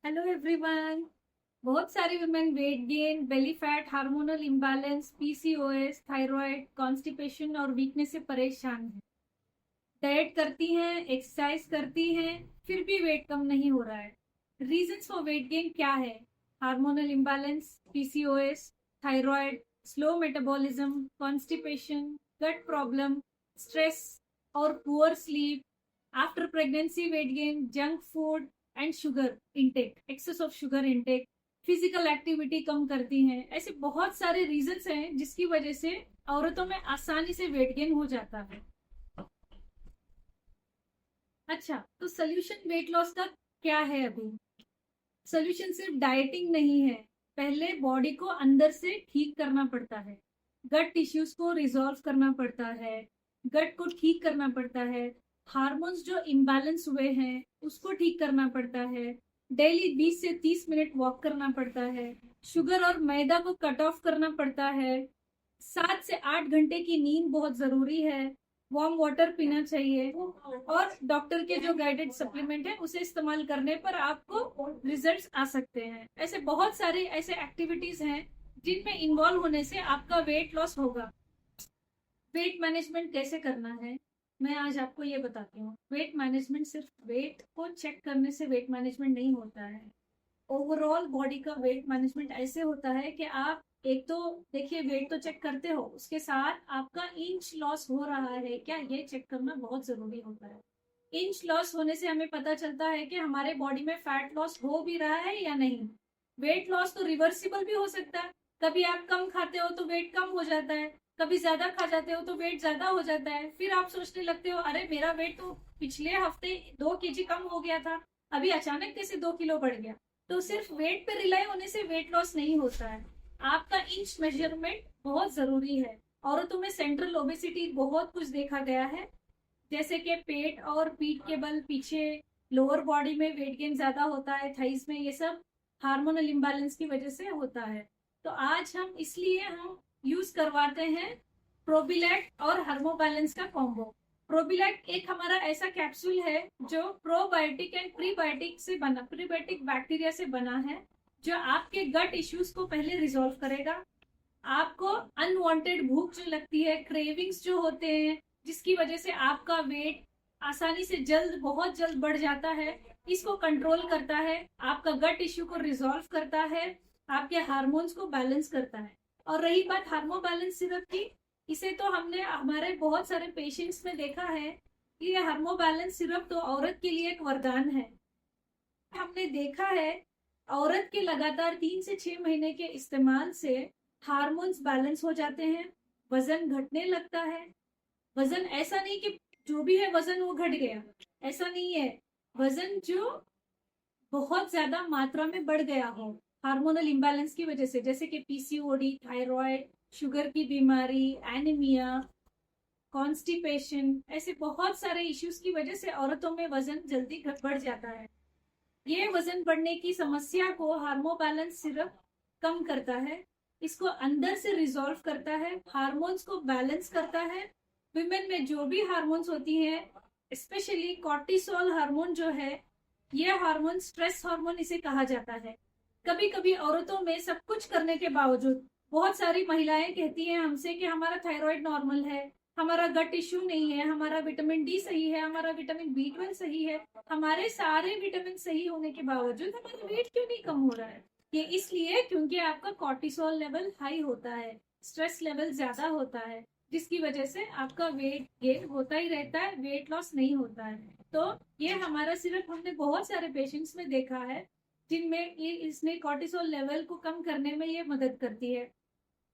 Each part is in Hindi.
Hello everyone. बहुत सारी women weight gain, belly fat, hormonal imbalance, PCOS, thyroid, constipation और वीकनेस से परेशान हैं। डाइट करती हैं, एक्सरसाइज करती हैं, फिर भी वेट कम नहीं हो रहा है। रीजंस फॉर वेट गेन क्या है? Hormonal imbalance, PCOS, thyroid, slow metabolism, constipation, gut problem, stress और poor sleep. After pregnancy weight gain, junk food and sugar intake, excess of sugar intake, physical activity कम करती हैं। ऐसे बहुत सारे रीजंस हैं जिसकी वजह से औरतों में आसानी से वेट गेन हो जाता है। अच्छा, तो सोल्यूशन वेट लॉस का क्या है? अभी सोल्यूशन सिर्फ डाइटिंग नहीं है। पहले बॉडी को अंदर से ठीक करना पड़ता है। गट टिश्यूज को रिजॉल्व करना पड़ता है। गट को ठीक करना पड़ता है। हार्मोन्स जो इम्बैलेंस हुए हैं उसको ठीक करना पड़ता है। डेली 20 से 30 मिनट वॉक करना पड़ता है। शुगर और मैदा को कट ऑफ करना पड़ता है। 7 से 8 घंटे की नींद बहुत जरूरी है। वार्म वाटर पीना चाहिए और डॉक्टर के जो गाइडेड सप्लीमेंट है उसे इस्तेमाल करने पर आपको रिजल्ट्स आ सकते हैं। ऐसे बहुत सारे ऐसे एक्टिविटीज हैं जिनमें इन्वॉल्व होने से आपका वेट लॉस होगा। वेट मैनेजमेंट कैसे करना है, मैं आज आपको ये बताती हूँ। वेट मैनेजमेंट सिर्फ वेट को चेक करने से वेट मैनेजमेंट नहीं होता है। ओवरऑल बॉडी का वेट मैनेजमेंट ऐसे होता है कि आप एक तो देखिए, वेट तो चेक करते हो, उसके साथ आपका इंच लॉस हो रहा है क्या, ये चेक करना बहुत जरूरी होता है। इंच लॉस होने से हमें पता चलता है कि हमारे बॉडी में फैट लॉस हो भी रहा है या नहीं। वेट लॉस तो रिवर्सिबल भी हो सकता है। कभी आप कम खाते हो तो वेट कम हो जाता है, कभी ज्यादा खा जाते हो तो वेट ज्यादा हो जाता है। फिर आप सोचने लगते हो, अरे मेरा वेट तो पिछले हफ्ते 2 kg कम हो गया था, अभी अचानक कैसे 2 किलो बढ़ गया। तो सिर्फ वेट पे रिलाई होने से वेट लॉस नहीं होता है। आपका इंच मेजरमेंट बहुत जरूरी है। औरतों में सेंट्रल ओबेसिटी बहुत कुछ देखा गया है, जैसे कि पेट और पीठ के बल पीछे, लोअर बॉडी में वेट गेन ज्यादा होता है, थाइस में। ये सब हार्मोनल इम्बैलेंस की वजह से होता है। तो आज हम यूज करवाते हैं प्रोबिलैक्ट और हार्मोबैलेंस का कॉम्बो। प्रोबिलैक्ट एक हमारा ऐसा कैप्सूल है जो प्रोबायोटिक एंड प्रीबायोटिक से बना, प्रीबायोटिक बैक्टीरिया से बना है, जो आपके गट इश्यूज को पहले रिजोल्व करेगा। आपको अनवांटेड भूख जो लगती है, क्रेविंग्स जो होते हैं, जिसकी वजह से आपका वेट आसानी से बहुत जल्द बढ़ जाता है, इसको कंट्रोल करता है। आपका गट इश्यू को रिजॉल्व करता है। आपके हार्मोन्स को बैलेंस करता है। और रही बात हार्मो बैलेंस सिरप की, इसे तो हमने हमारे बहुत सारे पेशेंट्स में देखा है कि ये हार्मो बैलेंस सिरप तो औरत के लिए एक वरदान है। हमने देखा है औरत के लगातार 3 से 6 महीने के इस्तेमाल से हार्मोन्स बैलेंस हो जाते हैं, वजन घटने लगता है। वजन ऐसा नहीं कि जो भी है वजन वो घट गया, ऐसा नहीं है। वजन जो बहुत ज्यादा मात्रा में बढ़ गया हो हार्मोनल इम्बैलेंस की वजह से, जैसे कि पीसीओडी, थायराइड, शुगर की बीमारी, एनीमिया, कॉन्स्टिपेशन, ऐसे बहुत सारे इश्यूज की वजह से औरतों में वजन जल्दी बढ़ जाता है। ये वजन बढ़ने की समस्या को हार्मो बैलेंस सिरप कम करता है। इसको अंदर से रिजॉल्व करता है, हार्मोन्स को बैलेंस करता है। विमेन में जो भी हार्मोन्स होती हैं, स्पेशली कॉर्टिसोल हार्मोन जो है, ये हार्मोन स्ट्रेस हार्मोन इसे कहा जाता है। कभी कभी औरतों में सब कुछ करने के बावजूद बहुत सारी महिलाएं कहती हैं हमसे कि हमारा थायराइड नॉर्मल है, हमारा गट इश्यू नहीं है, हमारा विटामिन डी सही है, हमारा विटामिन बी 12 सही है, हमारे सारे विटामिन सही होने के बावजूद हमारा वेट क्यों नहीं कम हो रहा है? ये इसलिए क्योंकि आपका कॉर्टिसोल लेवल हाई होता है, स्ट्रेस लेवल ज्यादा होता है, जिसकी वजह से आपका वेट गेन होता ही रहता है, वेट लॉस नहीं होता है। तो ये हमारा सिर्फ हमने बहुत सारे पेशेंट्स में देखा है जिनमें ये इसने कॉर्टिसोल लेवल को कम करने में ये मदद करती है,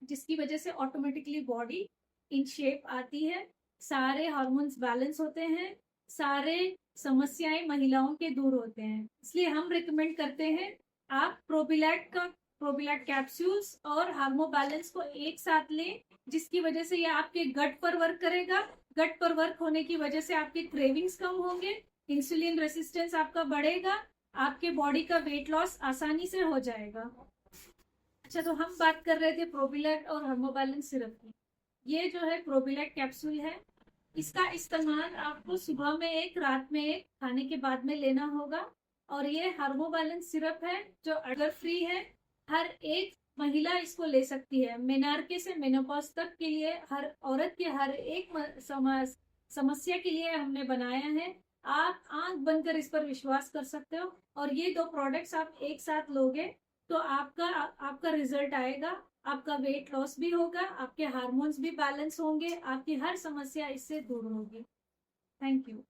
जिसकी वजह से ऑटोमेटिकली बॉडी इन शेप आती है, सारे हार्मोन्स बैलेंस होते हैं, सारे समस्याएं महिलाओं के दूर होते हैं। इसलिए हम रिकमेंड करते हैं आप प्रोबिलैक्ट कैप्सूल्स और हार्मो बैलेंस को एक साथ लें, जिसकी वजह से ये आपके गट पर वर्क करेगा। गट पर वर्क होने की वजह से आपके क्रेविंग्स कम होंगे, इंसुलिन रेसिस्टेंस आपका बढ़ेगा, आपके बॉडी का वेट लॉस आसानी से हो जाएगा। अच्छा, तो हम बात कर रहे थे प्रोबिलैक्ट और हार्मोबैलेंस सिरप की। ये जो है प्रोबिलैक्ट कैप्सूल है, इसका इस्तेमाल आपको सुबह में एक, रात में एक, खाने के बाद में लेना होगा। और ये हार्मो बैलेंस सिरप है जो अगर फ्री है, हर एक महिला इसको ले सकती है। मेनार्के से मेनोपॉज तक के लिए हर औरत के हर एक समस्या के लिए हमने बनाया है। आप आंख बंद कर इस पर विश्वास कर सकते हो, और ये 2 प्रोडक्ट्स आप एक साथ लोगे तो आपका रिजल्ट आएगा। आपका वेट लॉस भी होगा, आपके हार्मोन्स भी बैलेंस होंगे, आपकी हर समस्या इससे दूर होगी। Thank you.